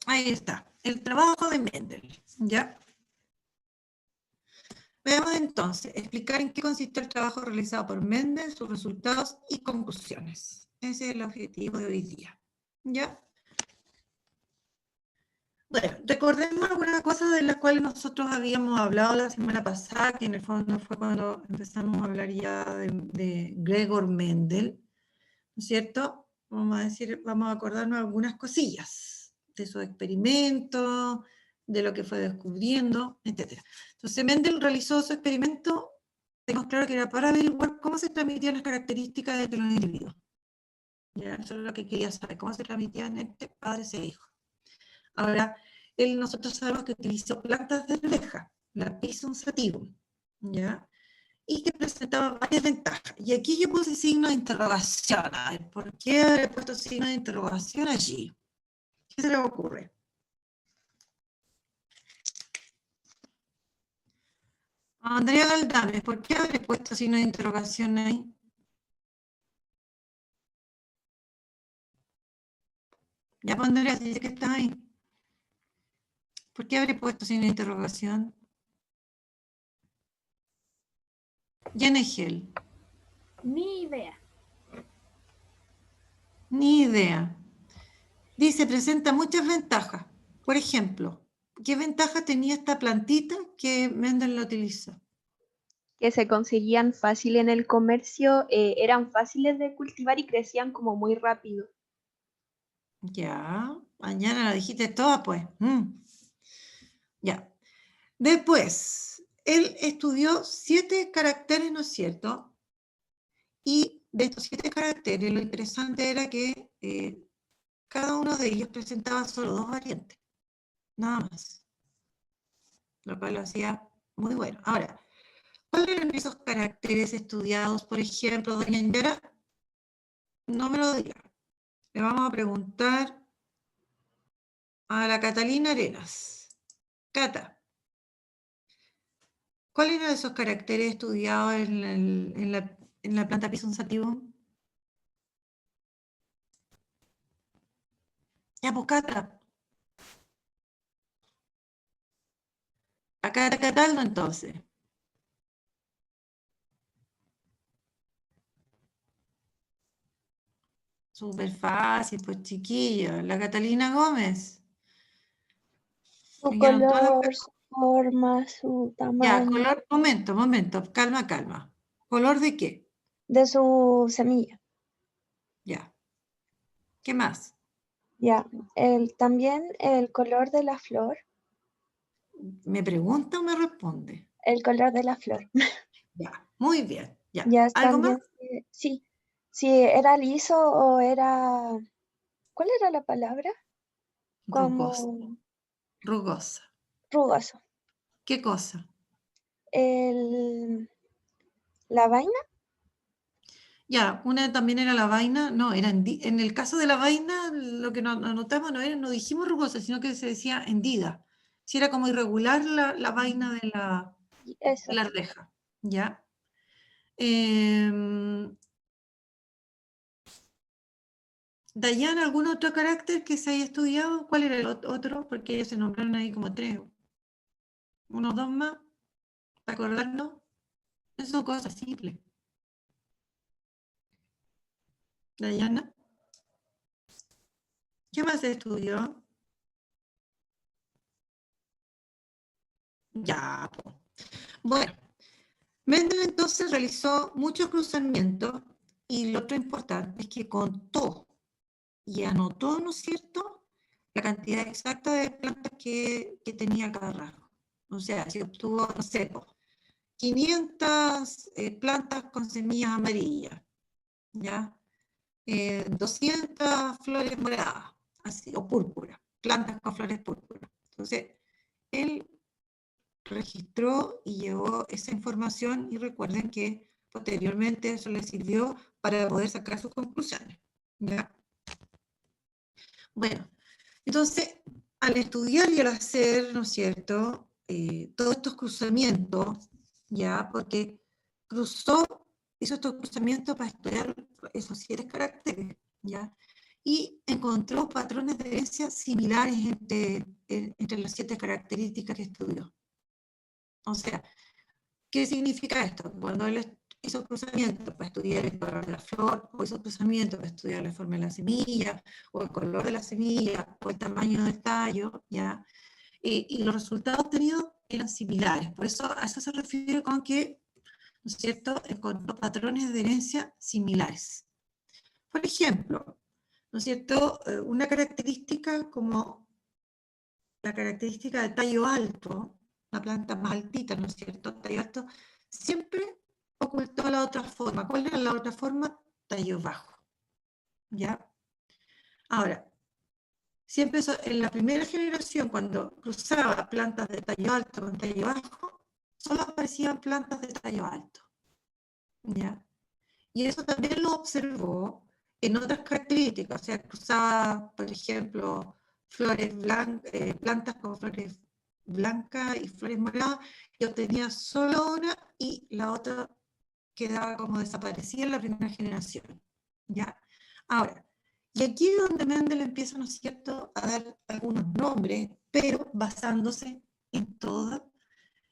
Ahí está, el trabajo de Mendel, ¿ya? Veamos entonces, explicar en qué consistió el trabajo realizado por Mendel, sus resultados y conclusiones. Ese es el objetivo de hoy día, ¿ya? Bueno, recordemos algunas cosas de las cuales nosotros habíamos hablado la semana pasada, que en el fondo fue cuando empezamos a hablar ya de Gregor Mendel, ¿no es cierto? Vamos a decir, vamos a acordarnos algunas cosillas de sus experimentos, de lo que fue descubriendo, etc. Entonces Mendel realizó su experimento, tenemos claro que era para averiguar cómo se transmitían las características entre los individuos. ¿Ya? Eso es lo que quería saber, cómo se transmitían entre padres e hijos. Ahora, nosotros sabemos que utilizó plantas de arveja, la Pisum sativum, ¿ya? Y que presentaba varias ventajas. Y aquí yo puse signo de interrogación. A ver, ¿por qué he puesto signo de interrogación allí? ¿Qué se le ocurre? Andrea Galdame, ¿por qué habré puesto signo de interrogación ahí? Ya, pues, Andrea, si dice que está ahí. ¿Por qué habré puesto signo de interrogación? Yanegel. Ni idea. Ni idea. Dice, presenta muchas ventajas. Por ejemplo, ¿qué ventaja tenía esta plantita que Mendel la utilizó? Que se conseguían fácil en el comercio, eran fáciles de cultivar y crecían como muy rápido. Ya, mañana la dijiste toda, pues. Ya. Después, él estudió 7 caracteres, ¿no es cierto? Y de estos 7 caracteres, lo interesante era que cada uno de ellos presentaba solo 2 variantes, nada más. Lo cual lo hacía muy bueno. Ahora, ¿cuáles eran esos caracteres estudiados? Por ejemplo, doña Yara, no me lo diga. Le vamos a preguntar a la Catalina Arenas. Cata, ¿cuáles eran esos caracteres estudiados en la planta Pisum sativum? Ya, pues Cata. A Cata Cataldo entonces. Súper fácil, pues chiquillo. La Catalina Gómez. Su Dijeron todas color, las... su forma, su Ya, tamaño, color, momento, calma, calma. ¿Color de qué? de su semilla. Ya. ¿Qué más? Ya, también el color de la flor, ¿Me pregunta o me responde? el color de la flor. Ya, muy bien. Ya. Ya ¿Algo más? también, sí, si era liso o era, ¿cuál era la palabra? Rugosa. Como Rugosa. rugoso. ¿Qué cosa? La vaina, Ya, una también era la vaina, no, era en el caso de la vaina, lo que anotamos no dijimos rugosa, sino que se decía hendida. Si era como irregular la vaina de eso. la arveja, ¿ya? Em, Dayana, ¿algún otro carácter que se haya estudiado? ¿Cuál era el otro? Porque ellos se nombraron ahí como 3. Unos 2 más, para acordarnos. Esas son cosas simples. Dayana, ¿qué más se estudió? Ya, po. Bueno, Mendel entonces realizó muchos cruzamientos y lo otro importante es que contó y anotó, ¿no es cierto?, la cantidad exacta de plantas que tenía cada rasgo. O sea, si obtuvo, no sé, 500 plantas con semillas amarillas, ¿ya? 200 flores moradas, así, o púrpura, plantas con flores púrpura. Entonces, él registró y llevó esa información y recuerden que posteriormente eso le sirvió para poder sacar sus conclusiones, ¿ya? Bueno, entonces, al estudiar y al hacer, ¿no es cierto?, todos estos cruzamientos, ¿ya? Porque hizo estos cruzamientos para estudiar esos 7 caracteres, ¿ya? y encontró patrones de herencia similares entre las 7 características que estudió. O sea, ¿qué significa esto? Cuando él hizo cruzamiento para estudiar el color de la flor, o hizo cruzamiento para estudiar la forma de la semilla, o el color de la semilla, o el tamaño del tallo, ¿ya? Y los resultados obtenidos eran similares. Por eso a eso se refiere con que, ¿no es cierto?, encontró patrones de herencia similares. Por ejemplo, ¿no es cierto?, una característica como la característica de tallo alto, la planta más altita, ¿no es cierto?, tallo alto, siempre ocultó la otra forma. ¿Cuál era la otra forma? Tallo bajo. ¿Ya? Ahora, siempre en la primera generación, cuando cruzaba plantas de tallo alto con tallo bajo, solo aparecían plantas de tallo alto. ¿Ya? Y eso también lo observó en otras características, o sea, cruzaba, por ejemplo, plantas con flores blancas y flores moradas, y obtenía solo una y la otra quedaba como desaparecida en la primera generación. ¿Ya? Ahora, y aquí es donde Mendel empieza, ¿no es cierto?, a dar algunos nombres, pero basándose en todos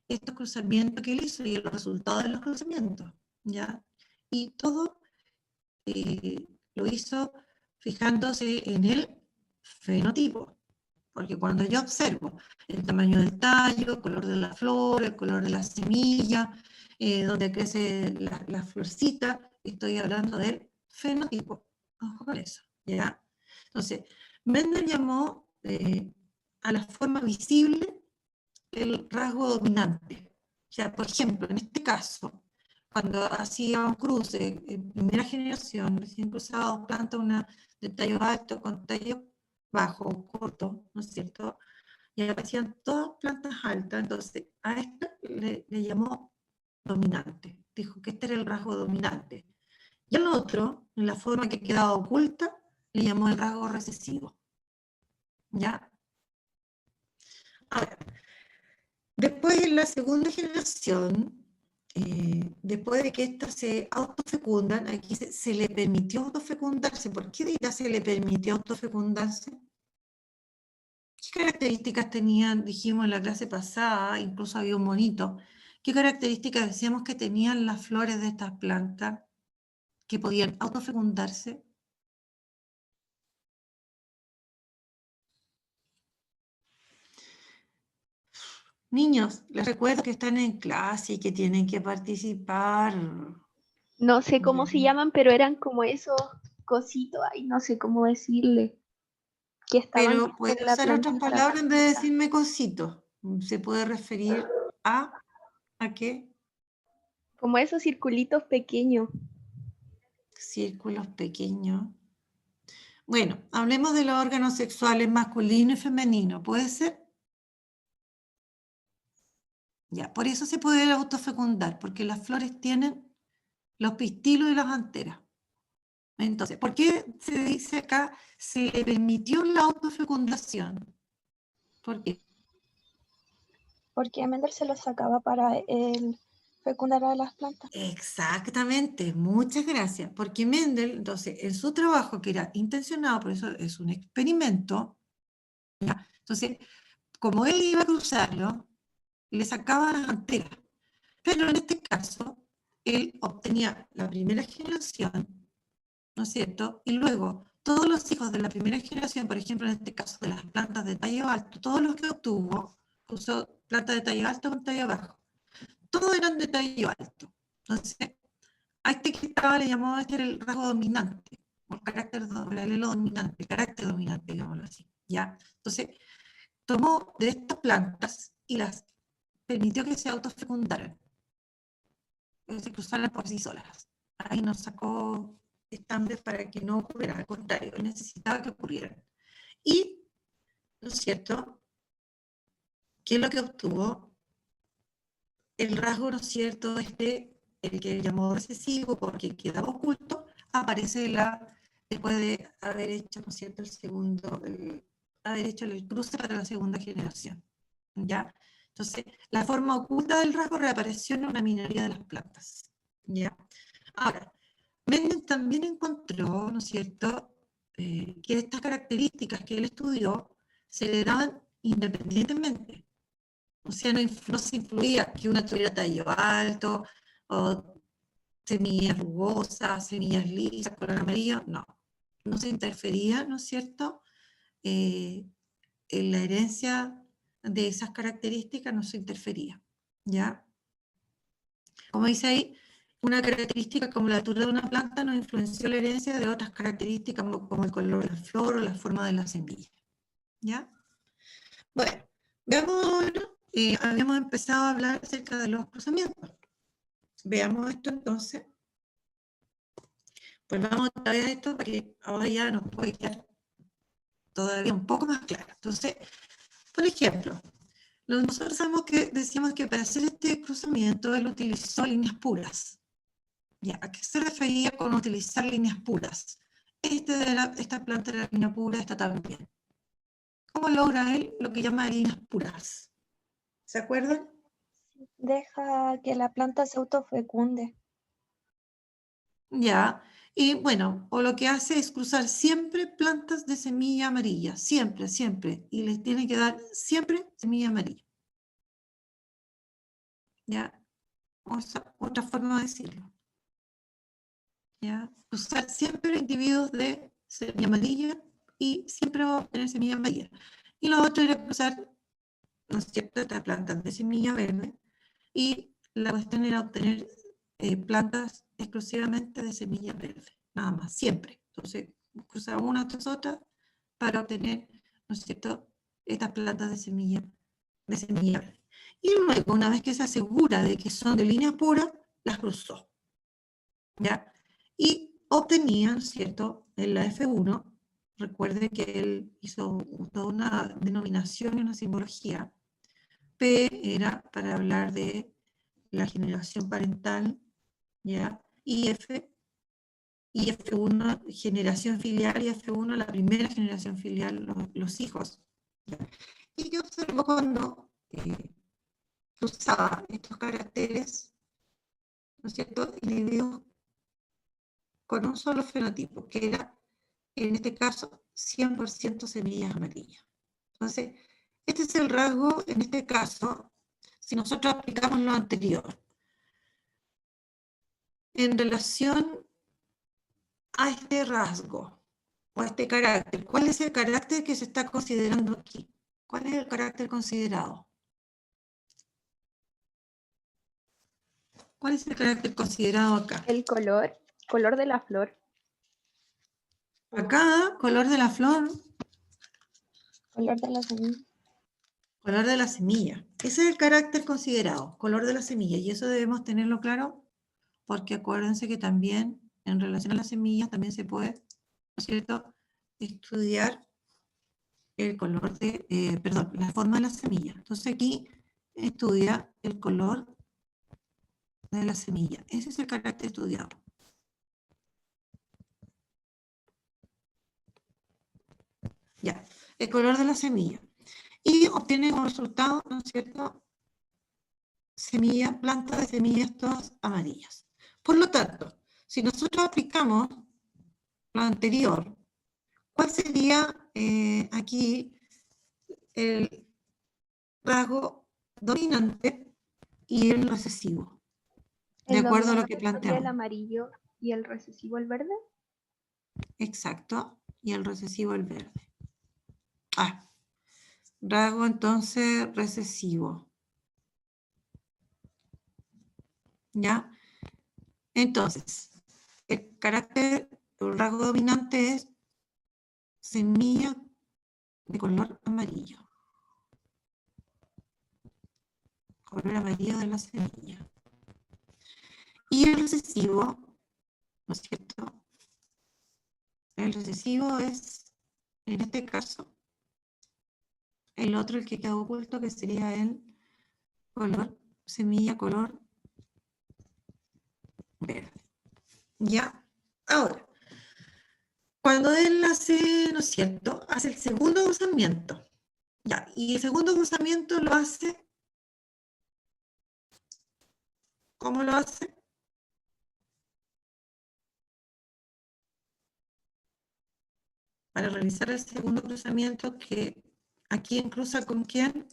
estos cruzamientos que él hizo y en los resultados de los cruzamientos. ¿Ya? Y todo lo hizo fijándose en el fenotipo, porque cuando yo observo el tamaño del tallo, el color de la flor, el color de la semilla, donde crece la florcita, estoy hablando del fenotipo. Ojo con eso, ¿ya? Entonces, Mendel llamó a la forma visible el rasgo dominante. O sea, por ejemplo, en este caso, cuando hacía un cruce en primera generación, recién cruzaba dos plantas, una de tallo alto con tallo bajo, corto, ¿no es cierto? Y aparecían todas plantas altas, entonces a esta le llamó dominante, dijo que este era el rasgo dominante. Y al otro, en la forma que quedaba oculta, le llamó el rasgo recesivo. ¿Ya? Ahora, después en la segunda generación, después de que éstas se autofecundan, aquí se le permitió autofecundarse. ¿Por qué dirá se le permitió autofecundarse? ¿Qué características tenían? Dijimos en la clase pasada, incluso había un monito. ¿Qué características decíamos que tenían las flores de estas plantas que podían autofecundarse? Niños, les recuerdo que están en clase y que tienen que participar. No sé cómo se llaman, pero eran como esos cositos, ay, no sé cómo decirle, que estaban Pero como puede en la usar otras plantita palabras en vez de bajita. decirme cosito. Se puede referir ¿a qué? Como esos circulitos pequeños. Círculos pequeños. Bueno, hablemos de los órganos sexuales masculino y femenino. ¿Puede ser? Ya, por eso se puede autofecundar, porque las flores tienen los pistilos y las anteras. Entonces, ¿por qué se dice acá se le permitió la autofecundación? ¿Por qué? Porque Mendel se lo sacaba para el fecundar a las plantas. Exactamente, muchas gracias. Porque Mendel, entonces, en su trabajo, que era intencionado, por eso es un experimento, ¿ya? Entonces, como él iba a cruzarlo, le sacaba las anteras. Pero en este caso, él obtenía la primera generación, ¿no es cierto? Y luego, todos los hijos de la primera generación, por ejemplo, en este caso de las plantas de tallo alto, todos los que obtuvo, usó plantas de tallo alto con tallo bajo. Todos eran de tallo alto. Entonces, a este que estaba le llamó, este era el rasgo dominante, o el carácter el alelo dominante, el carácter dominante, digámoslo así, ¿ya? Entonces, tomó de estas plantas y las permitió que se autofecundaran, que se cruzaran por sí solas. Ahí nos sacó estambres para que no ocurriera, al contrario, necesitaba que ocurrieran. Y, ¿no es cierto?, ¿qué es lo que obtuvo? El rasgo, ¿no es cierto?, el que llamó recesivo porque quedaba oculto, aparece después de haber hecho, ¿no es cierto?, haber hecho el cruce para la segunda generación, ¿ya? Entonces, la forma oculta del rasgo reapareció en una minoría de las plantas, ¿ya? Ahora, Mendel también encontró, ¿no es cierto?, que estas características que él estudió se le daban independientemente. O sea, no se influía que una tuviera tallo alto, o semillas rugosas, semillas lisas, color amarillo, no se interfería, ¿no es cierto? En la herencia de esas características no se interfería, ¿ya? Como dice ahí, una característica como la altura de una planta no influenció la herencia de otras características como el color de la flor o la forma de la semilla, ¿ya? Bueno, veamos ahora, habíamos empezado a hablar acerca de los cruzamientos. Veamos esto entonces. Pues vamos otra vez a esto para que ahora ya nos puede quedar todavía un poco más claro. Entonces, por ejemplo, nosotros decíamos que para hacer este cruzamiento él utilizó líneas puras. ¿Ya? ¿A qué se refería con utilizar líneas puras? Esta planta era línea pura, esta también. ¿Cómo logra él lo que llama líneas puras? ¿Se acuerdan? Deja que la planta se autofecunde. Ya. Y bueno, o lo que hace es cruzar siempre plantas de semilla amarilla, siempre, siempre. Y les tiene que dar siempre semilla amarilla. ¿Ya? Otra forma de decirlo. ¿Ya? Cruzar siempre individuos de semilla amarilla y siempre va a obtener semilla amarilla. Y lo otro era cruzar, ¿no es cierto?, estas plantas de semilla verde. Y la cuestión era obtener plantas exclusivamente de semilla verde, nada más, siempre. Entonces, cruzar una tras otra para obtener, ¿no es cierto?, estas plantas de semilla verde. Y luego, una vez que se asegura de que son de línea pura, las cruzó, ¿ya? Y obtenía, ¿no es cierto?, en la F1, recuerde que él hizo toda una denominación y una simbología. P era para hablar de la generación parental, ¿ya? Y F1, generación filial, y F1, la primera generación filial, los hijos. ¿Ya? Y yo observo cuando usaba estos caracteres, ¿no es cierto?, individuos con un solo fenotipo, que era, en este caso, 100% semillas amarillas. Entonces, este es el rasgo, en este caso, si nosotros aplicamos lo anterior, en relación a este rasgo o a este carácter. ¿Cuál es el carácter que se está considerando aquí? ¿Cuál es el carácter considerado? ¿Cuál es el carácter considerado acá? El color de la flor. Acá, color de la flor, Color de la semilla. color de la semilla. Ese es el carácter considerado, color de la semilla. Y eso debemos tenerlo claro, porque acuérdense que también, en relación a las semillas, también se puede, ¿no es cierto?, estudiar el color de, perdón, la forma de la semilla. Entonces aquí estudia el color de la semilla. Ese es el carácter estudiado. Ya, el color de la semilla. Y obtiene como resultado, ¿no es cierto?, semilla, planta de semillas todas amarillas. Por lo tanto, si nosotros aplicamos lo anterior, ¿cuál sería aquí el rasgo dominante y el recesivo? De El acuerdo a lo que dominante sería el planteamos. amarillo y el recesivo el verde. Exacto, y el recesivo el verde. Rasgo entonces recesivo. ¿Ya? Entonces, el carácter, el rasgo dominante es semilla de color amarillo. Color amarillo de la semilla. Y el recesivo, ¿no es cierto? El recesivo es, en este caso, el otro, el que queda oculto, que sería el color, semilla color verde. ¿Ya? Ahora, cuando él hace, ¿no es cierto?, hace el segundo cruzamiento. Ya, y el segundo cruzamiento lo hace, ¿cómo lo hace? para realizar el segundo cruzamiento, que ¿a quién cruza con quién?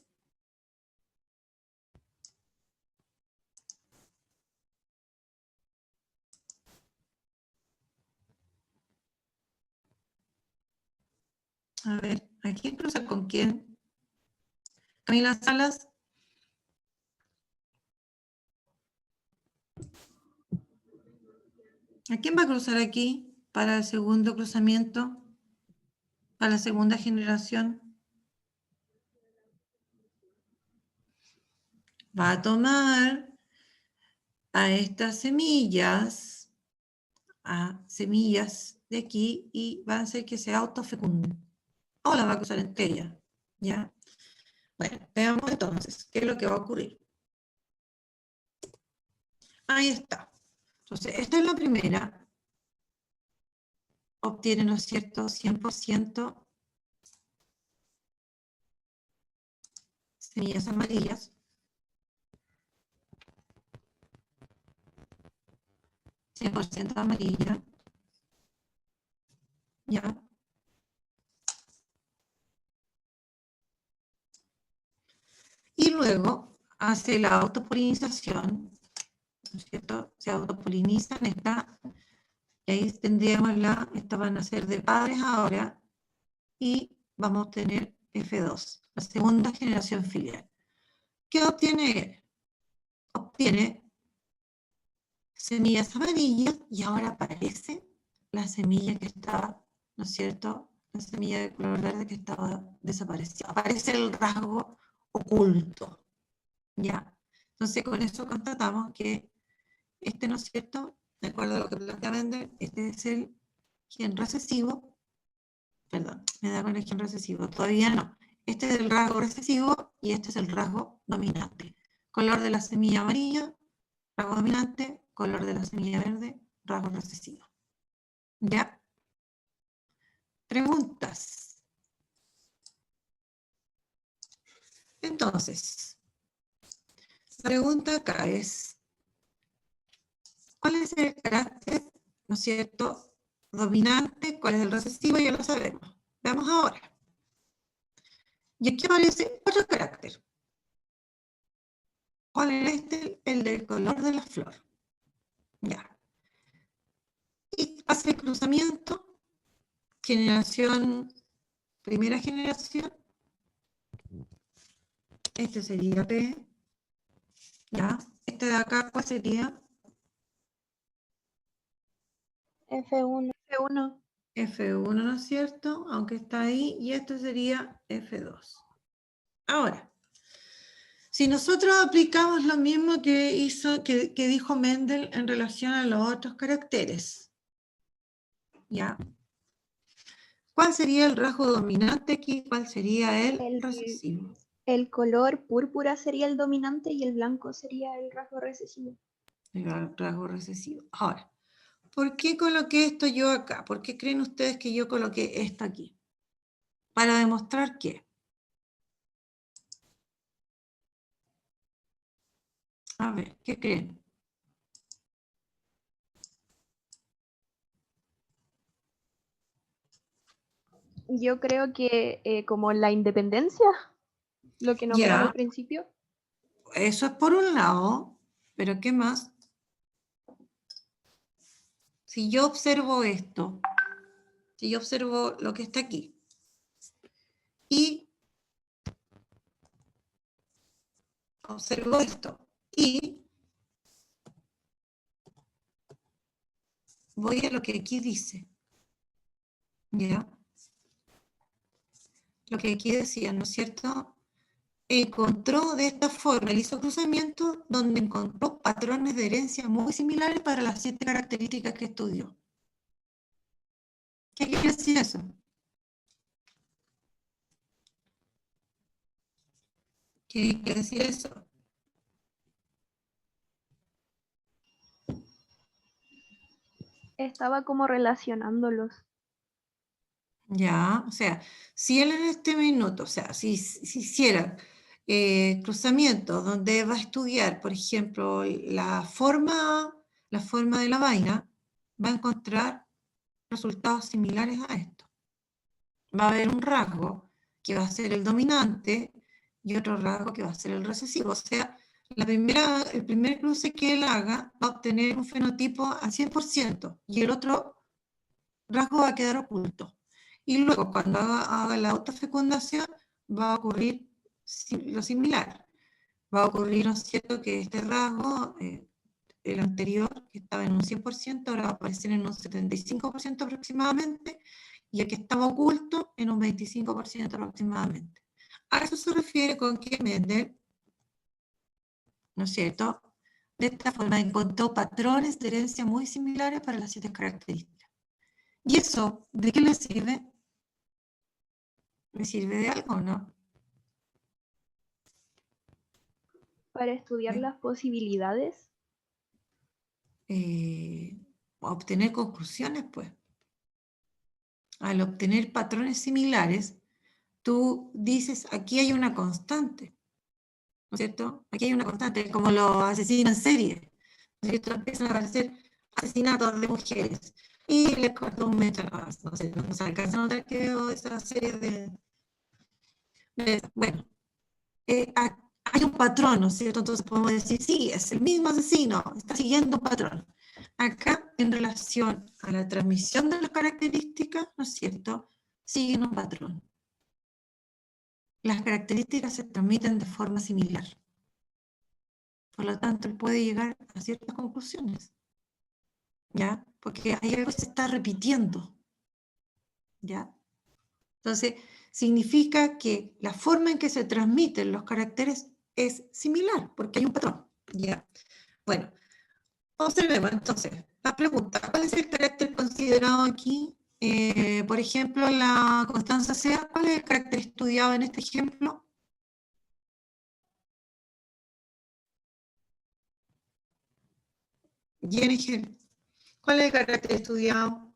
A ver, ¿a quién cruza con quién? Camila Salas. ¿A quién va a cruzar aquí para el segundo cruzamiento? Para la segunda generación. Va a tomar a estas semillas, de aquí, y va a hacer que se autofecunden. O la va a cruzar entre ellas, ¿ya? Bueno, veamos entonces qué es lo que va a ocurrir. Ahí está. Entonces, esta es la primera. Obtiene, ¿no es cierto?, 100% semillas amarillas. 100% amarilla. ¿Ya? Y luego hace la autopolinización, ¿no es cierto? Se autopolinizan esta, y ahí tendríamos estas van a ser de padres ahora, y vamos a obtener F2, la segunda generación filial. ¿Qué obtiene él? Obtiene semillas amarillas, y ahora aparece la semilla que estaba, ¿no es cierto?, la semilla de color verde que estaba desaparecida. Aparece el rasgo oculto, ¿ya? Entonces con eso constatamos que este, ¿no es cierto?, de acuerdo a lo que plantea Mendel, este es el gen recesivo, perdón, me da con el gen recesivo, todavía no. Este es el rasgo recesivo y este es el rasgo dominante. Color de la semilla amarilla, rasgo dominante; color de la semilla verde, rasgo recesivo. ¿Ya? Preguntas. Entonces, la pregunta acá es, ¿cuál es el carácter, ¿no es cierto?, dominante? ¿Cuál es el recesivo? Ya lo sabemos. Veamos ahora. Y aquí aparece otro carácter. ¿Cuál es este? El del color de la flor. Ya. Y hace el cruzamiento, primera generación. Este sería P. Ya. Este de acá, ¿cuál sería? F1. F1. F1, ¿no es cierto? Aunque está ahí, y esto sería F2. Ahora, si nosotros aplicamos lo mismo que dijo Mendel en relación a los otros caracteres, ¿ya? ¿Cuál sería el rasgo dominante aquí? ¿Cuál sería el recesivo? El color púrpura sería el dominante y el blanco sería el rasgo recesivo. El rasgo recesivo. Ahora, ¿por qué coloqué esto yo acá? ¿Por qué creen ustedes que yo coloqué esto aquí? Para demostrar que, a ver, ¿qué creen? Yo creo que como la independencia, lo que nombramos al principio. Eso es por un lado, pero ¿qué más? Si yo observo esto, si yo observo lo que está aquí, y observo esto, y voy a lo que aquí dice, ¿ya? Lo que aquí decía, ¿no es cierto? Encontró de esta forma, él hizo cruzamientos donde encontró patrones de herencia muy similares para las 7 características que estudió. ¿Qué quiere decir eso? ¿Qué quiere decir eso? Estaba como relacionándolos. Ya, o sea, si él en este minuto, o sea, si hiciera cruzamientos donde va a estudiar, por ejemplo, la forma de la vaina, va a encontrar resultados similares a esto. va a haber un rasgo que va a ser el dominante y otro rasgo que va a ser el recesivo. O sea, el primer cruce que él haga va a obtener un fenotipo al 100% y el otro rasgo va a quedar oculto. Y luego, cuando haga la autofecundación, va a ocurrir lo similar. Va a ocurrir, ¿no es cierto?, que este rasgo, el anterior, que estaba en un 100%, ahora va a aparecer en un 75% aproximadamente, y el que estaba oculto en un 25% aproximadamente. A eso se refiere con que Mendel, ¿no es cierto?, de esta forma encontró patrones de herencia muy similares para las 7 características. ¿Y eso de qué le sirve? ¿Le sirve de algo o no? Para estudiar las posibilidades. Obtener conclusiones, pues. Al obtener patrones similares, tú dices, aquí hay una constante, ¿no es cierto? Aquí hay una constante, como los asesinos en serie, ¿no es cierto? Empiezan a aparecer asesinatos de mujeres, y les cortó un metro más, no sé, no se alcanza a notar que veo esa serie bueno, hay un patrón, ¿no es cierto? Entonces podemos decir, sí, es el mismo asesino, está siguiendo un patrón. Acá, en relación a la transmisión de las características, ¿no es cierto?, siguen un patrón. Las características se transmiten de forma similar. Por lo tanto, él puede llegar a ciertas conclusiones, ¿ya? Porque hay algo que se está repitiendo, ¿ya? Entonces, significa que la forma en que se transmiten los caracteres es similar, porque hay un patrón, ¿ya? Bueno, observemos entonces la pregunta, ¿cuál es el carácter considerado aquí? Por ejemplo, la constancia sea, ¿cuál es el carácter estudiado en este ejemplo? Jennifer, ¿cuál es el carácter estudiado?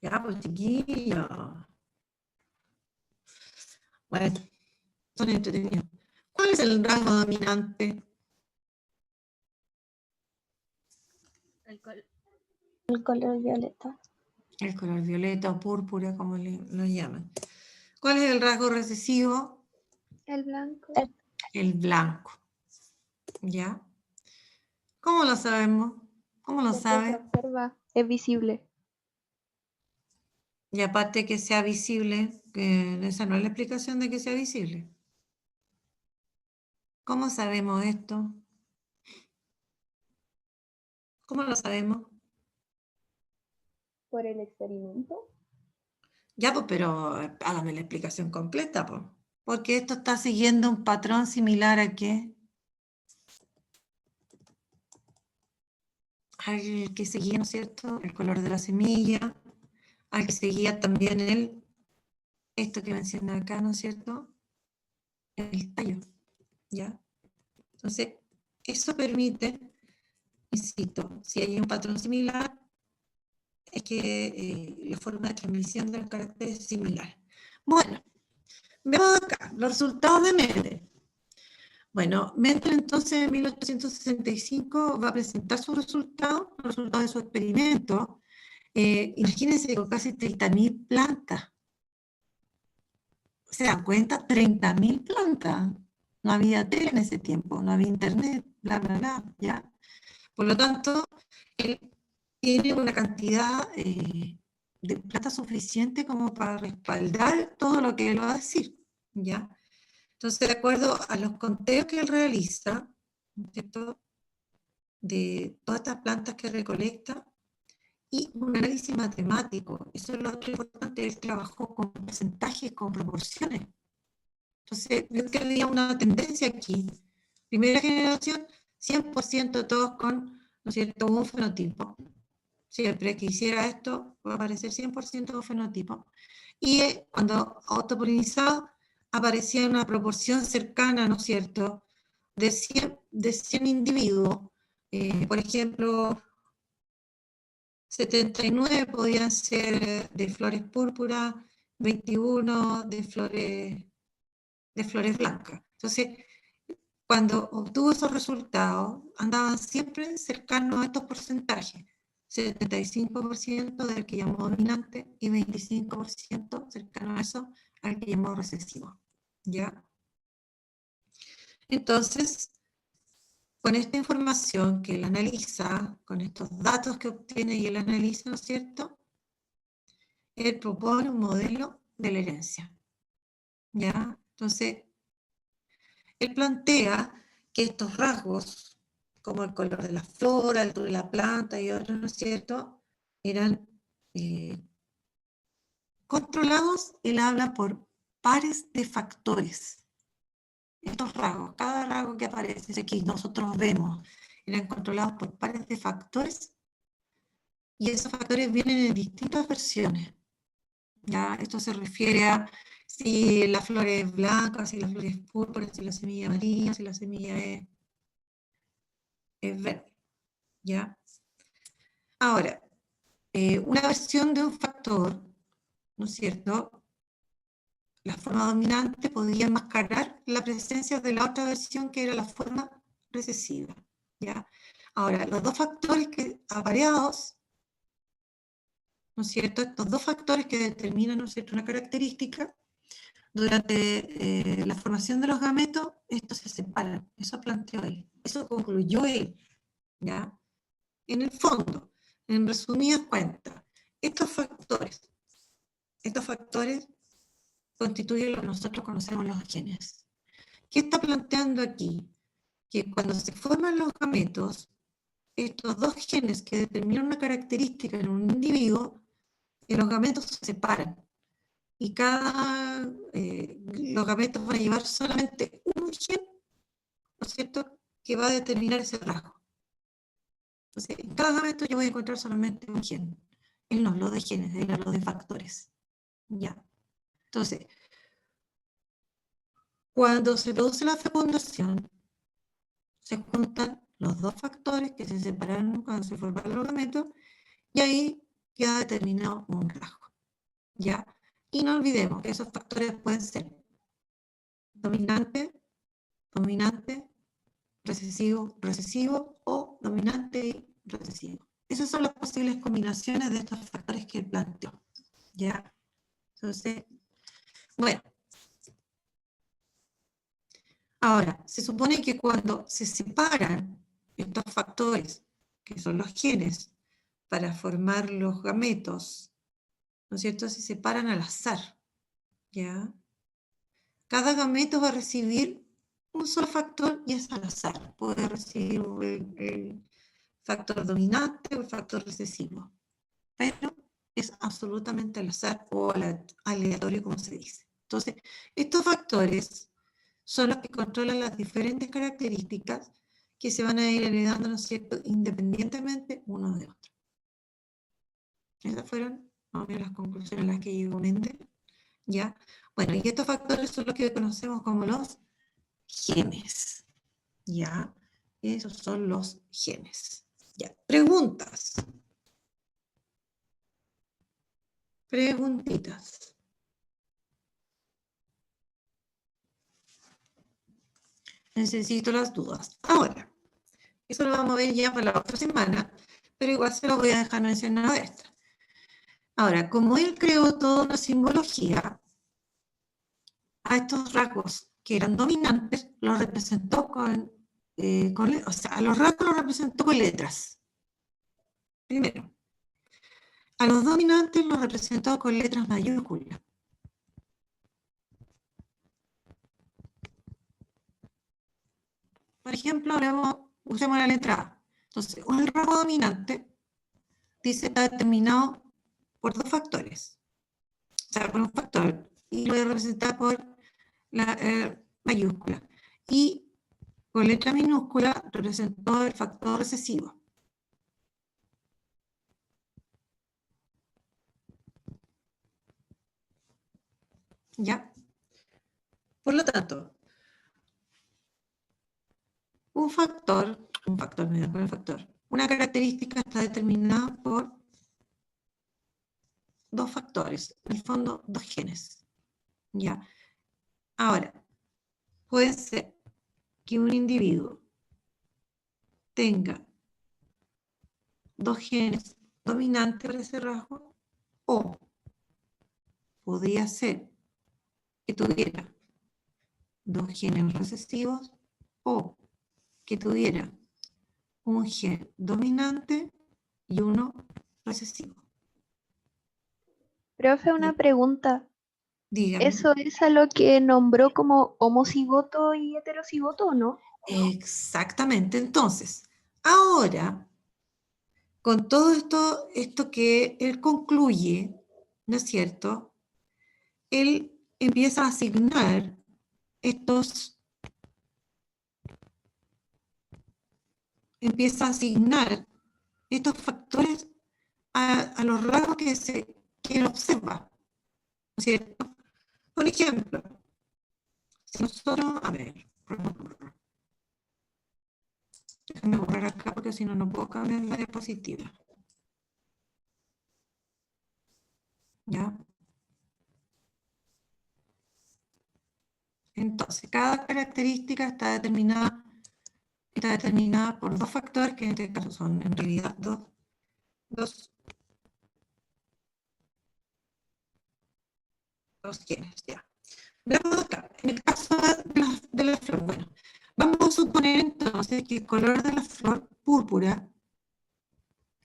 Ya, pues chiquillo. Bueno, son entretenidos. ¿Cuál es el rasgo dominante? El color violeta. El color violeta o púrpura, como lo llaman. ¿Cuál es el rasgo recesivo? El blanco. El blanco. ¿Ya? ¿Cómo lo sabemos? ¿Cómo lo Porque se sabe? observa, es visible. Y aparte que sea visible, que esa no es la explicación de que sea visible. ¿Cómo sabemos esto? ¿Cómo lo sabemos? Por el experimento. Ya, pues, pero hágame la explicación completa, pues. Porque esto está siguiendo un patrón similar a qué? Al que seguía, ¿no es cierto?, el color de la semilla, al que seguía también esto que menciona acá, ¿no es cierto?, el tallo, ¿ya? Entonces, eso permite, insisto, si hay un patrón similar, es que la forma de transmisión del carácter es similar. Bueno, vemos acá los resultados de Mendel. Bueno, Mendel entonces en 1865 va a presentar sus resultados de su experimento. Imagínense con casi 30.000 plantas. ¿Se dan cuenta? 30.000 plantas. No había tele en ese tiempo, no había internet, bla, bla, bla, ¿ya? Por lo tanto, él tiene una cantidad de plata suficiente como para respaldar todo lo que él va a decir, ¿ya? Entonces, de acuerdo a los conteos que él realiza, ¿no es cierto?, de todas estas plantas que recolecta, y un análisis matemático, eso es lo otro importante, él trabajó con porcentajes, con proporciones. Entonces, yo creo que había una tendencia aquí. Primera generación, 100% todos con, ¿no es cierto?, un fenotipo. Siempre que hiciera esto, va a aparecer 100% un fenotipo. Y cuando autopolinizado, aparecía una proporción cercana, ¿no es cierto?, de 100 individuos. Por ejemplo, 79 podían ser de flores púrpuras, 21 de flores blancas. Entonces, cuando obtuvo esos resultados, andaban siempre cercanos a estos porcentajes. 75% del que llamó dominante y 25% cercano a eso al que llamó recesivo. ¿Ya? Entonces, con esta información que él analiza, con estos datos que obtiene y él analiza, ¿no es cierto? Él propone un modelo de la herencia. ¿Ya? Entonces, él plantea que estos rasgos, como el color de la flor, la altura de la planta y otros, ¿no es cierto?, eran controlados, él habla por pares de factores. Estos rasgos, cada rasgo que aparece aquí, nosotros vemos, eran controlados por pares de factores, y esos factores vienen en distintas versiones. ¿Ya? Esto se refiere a si la flor es blanca, si la flor es púrpura, si la semilla es amarilla, si la semilla es verde. ¿Ya? Ahora, una versión de un factor, ¿no es cierto?, la forma dominante podía enmascarar la presencia de la otra versión que era la forma recesiva. ¿Ya? Ahora, los dos factores apareados, ¿no es cierto?, estos dos factores que determinan, ¿no es cierto?, una característica, durante la formación de los gametos, estos se separan. Eso planteó él, eso concluyó él. ¿Ya? En el fondo, en resumidas cuentas, estos factores constituyen lo que nosotros conocemos los genes. ¿Qué está planteando aquí? Que cuando se forman los gametos, estos dos genes que determinan una característica en un individuo, los gametos se separan. Y los gametos van a llevar solamente un gen, ¿no es cierto?, que va a determinar ese rasgo. Entonces, en cada gameto yo voy a encontrar solamente un gen. Él no habló de genes, él habló de factores. ¿Ya? Entonces, cuando se produce la fecundación, se juntan los dos factores que se separaron cuando se formaron los gametos, y ahí queda determinado un rasgo. ¿Ya? Y no olvidemos que esos factores pueden ser dominante, recesivo, recesivo, o dominante y recesivo. Esas son las posibles combinaciones de estos factores que él planteó. ¿Ya? Entonces, bueno. Ahora, se supone que cuando se separan estos factores, que son los genes, para formar los gametos, ¿no es cierto?, se separan al azar. ¿Ya? Cada gameto va a recibir un solo factor y es al azar. Puede recibir el factor dominante o el factor recesivo. Pero es absolutamente al azar o aleatorio, como se dice. Entonces, estos factores son los que controlan las diferentes características que se van a ir heredando, ¿no es cierto?, independientemente uno de otro. Esas fueron más o menos las conclusiones a las que llegó Mendel. ¿Ya? Bueno, y estos factores son los que conocemos como los genes. ¿Ya? Esos son los genes. ¿Ya? Preguntas. Preguntitas. Necesito las dudas. Ahora, eso lo vamos a ver ya para la otra semana, pero igual se lo voy a dejar mencionado extra. Ahora, como él creó toda una simbología, a estos rasgos que eran dominantes, los representó o sea, los rasgos los representó con letras. Primero, a los dominantes los representó con letras mayúsculas. Por ejemplo, usemos la letra A. Entonces, un rasgo dominante dice que está determinado por dos factores. O sea, por un factor. Y lo voy a representar por la mayúscula. Y con letra minúscula representó el factor recesivo. ¿Ya? Por lo tanto, una característica está determinada por dos factores, en el fondo, dos genes. ¿Ya? Ahora, puede ser que un individuo tenga dos genes dominante para ese rasgo, o podría ser que tuviera 2 genes recesivos, o que tuviera un gen dominante y uno recesivo. Profe, una pregunta. Dígame. ¿Eso es a lo que nombró como homocigoto y heterocigoto o no? Exactamente. Entonces, ahora, con todo esto que él concluye, ¿no es cierto? Él empieza a asignar estos, factores a los rasgos que él observa, ¿no es cierto? Por ejemplo, si nosotros, a ver, déjame borrar acá porque si no, no puedo cambiar la diapositiva. ¿Ya? Entonces, cada característica está determinada por 2 factores, que en este caso son en realidad dos genes. Ya. Veamos acá, en el caso de la flor, bueno, vamos a suponer entonces que el color de la flor púrpura,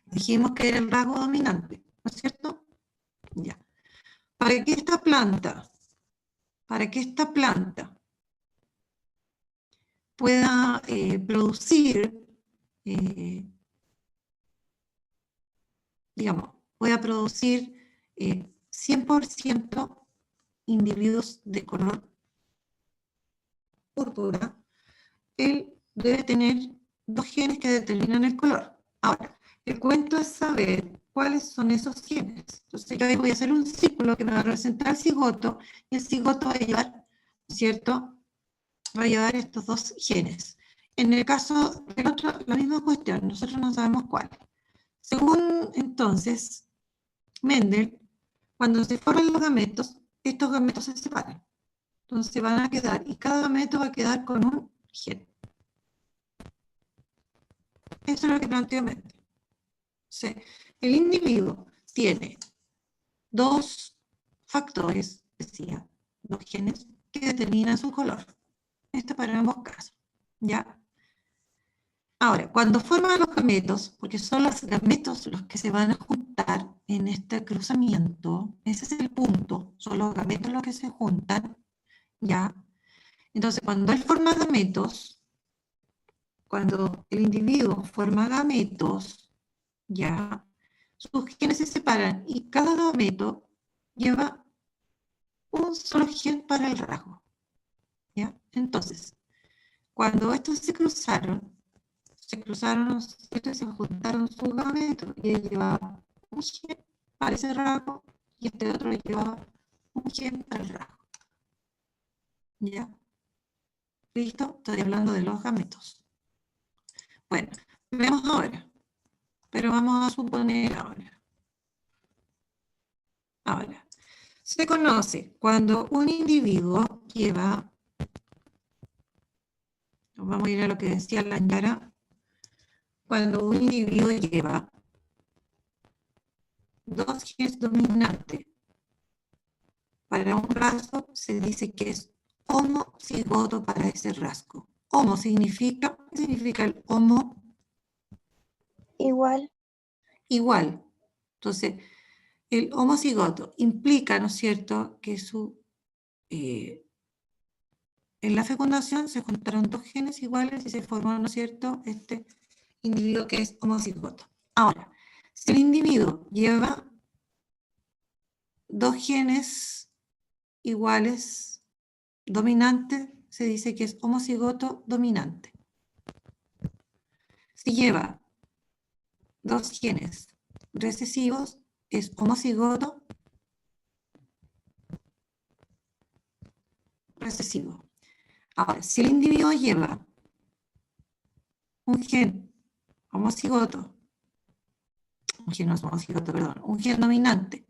dijimos que era el rasgo dominante, ¿no es cierto? Ya. Para que esta planta pueda producir, pueda producir 100% individuos de color púrpura, él debe tener 2 genes que determinan el color. Ahora, el cuento es saber cuáles son esos genes. Entonces yo ahí voy a hacer un círculo que me va a representar el cigoto, y el cigoto va a llevar, ¿cierto? Va a llevar estos 2 genes. En el caso del otro, la misma cuestión, nosotros no sabemos cuál. Según, entonces, Mendel, cuando se forman los gametos, estos gametos se separan. Entonces van a quedar, y cada gameto va a quedar con un gen. Eso es lo que planteó Mendel. Sí. El individuo tiene 2 factores, decía, 2 genes que determinan su color. Esto para ambos casos. ¿Ya? Ahora, cuando forman los gametos, porque son los gametos los que se van a juntar en este cruzamiento, ese es el punto, son los gametos los que se juntan, ¿ya? Entonces, cuando él forma gametos, cuando el individuo forma gametos, ¿ya? Sus genes se separan y cada gameto lleva un solo gen para el rasgo, ¿ya? Entonces, cuando estos se cruzaron, se juntaron sus gametos y él llevaba un gen para ese rasgo y este otro llevaba un gen para el rasgo. ¿Ya? ¿Listo? Estoy hablando de los gametos. Bueno, vemos ahora, pero vamos a suponer ahora. Ahora, se conoce cuando un individuo lleva, vamos a ir a lo que decía Lanyara, cuando un individuo lleva 2 genes dominantes para un rasgo, se dice que es homocigoto para ese rasgo. Homo significa, ¿qué significa el homo? Igual. Igual. Entonces, el homocigoto implica, ¿no es cierto?, que en la fecundación se juntaron 2 genes iguales y se formó, ¿no es cierto?, este individuo que es homocigoto. Ahora, si el individuo lleva 2 genes iguales dominantes, se dice que es homocigoto dominante. Si lleva 2 genes recesivos, es homocigoto recesivo. Ahora, si el individuo lleva un gen homocigoto, un gen dominante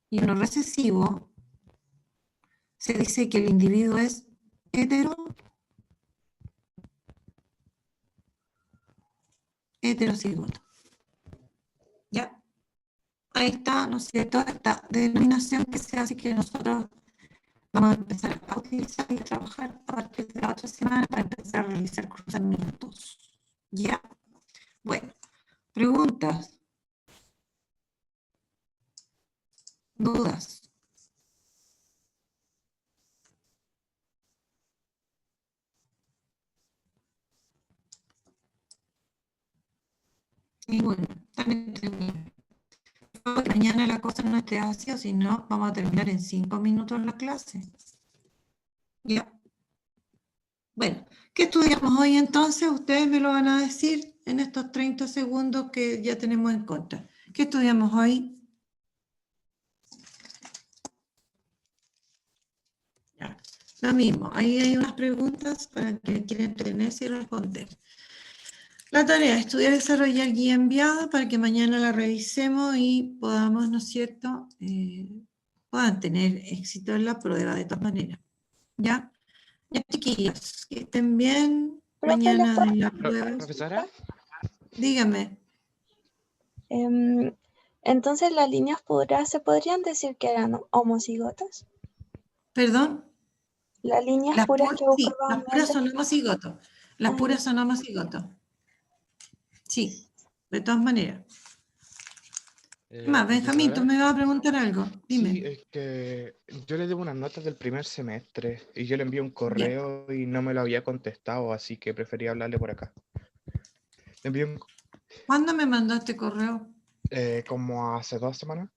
y uno recesivo, se dice que el individuo es heterocigoto. ¿Ya? ahí está, ¿no es cierto?, esta denominación que se hace, que nosotros vamos a empezar a utilizar y a trabajar a partir de la otra semana para empezar a realizar cruzamientos. ¿Ya? Bueno, preguntas, dudas. Y bueno, están entretenidos. Mañana la cosa no esté así, o si no, vamos a terminar en 5 minutos la clase. ¿Ya? Bueno, ¿qué estudiamos hoy entonces? Ustedes me lo van a decir en estos 30 segundos que ya tenemos en contra. ¿Qué estudiamos hoy? Ya, lo mismo, ahí hay unas preguntas para que quieran entretenerse y responder. La tarea es estudiar y desarrollar guía enviada para que mañana la revisemos y podamos, ¿no es cierto?, puedan tener éxito en la prueba de todas maneras. ¿Ya? Ya, chiquillos, que estén bien. Profe, Mañana en la prueba. Profesora, Dígame. Entonces las líneas puras se podrían decir que eran homocigotas. ¿Perdón? Las líneas Las puras puras, que sí, buscaban. las puras son homocigotos. Las Ah, puras son homocigotos. Sí, de todas maneras. ¿Qué más, Benjamín? ¿Tú profesora, me vas a preguntar algo? Dime. sí, es que yo le debo unas notas del primer semestre y yo le envié un correo y no me lo había contestado, así que prefería hablarle por acá. Le envié ¿Cuándo me mandaste correo? como hace 2 semanas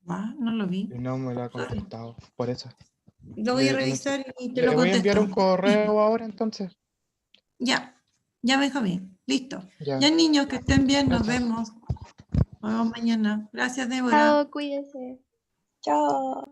Ah, no lo vi. y no me lo ha contestado, por eso. Lo voy a No sé, revisar y te lo le voy a enviar un contesto. correo ahora entonces. Ya, ya, Benjamín. Listo. Ya. Ya, niños, que estén bien. Nos Gracias. vemos. Nos vemos mañana. Gracias, Débora. Chao, cuídense. chao.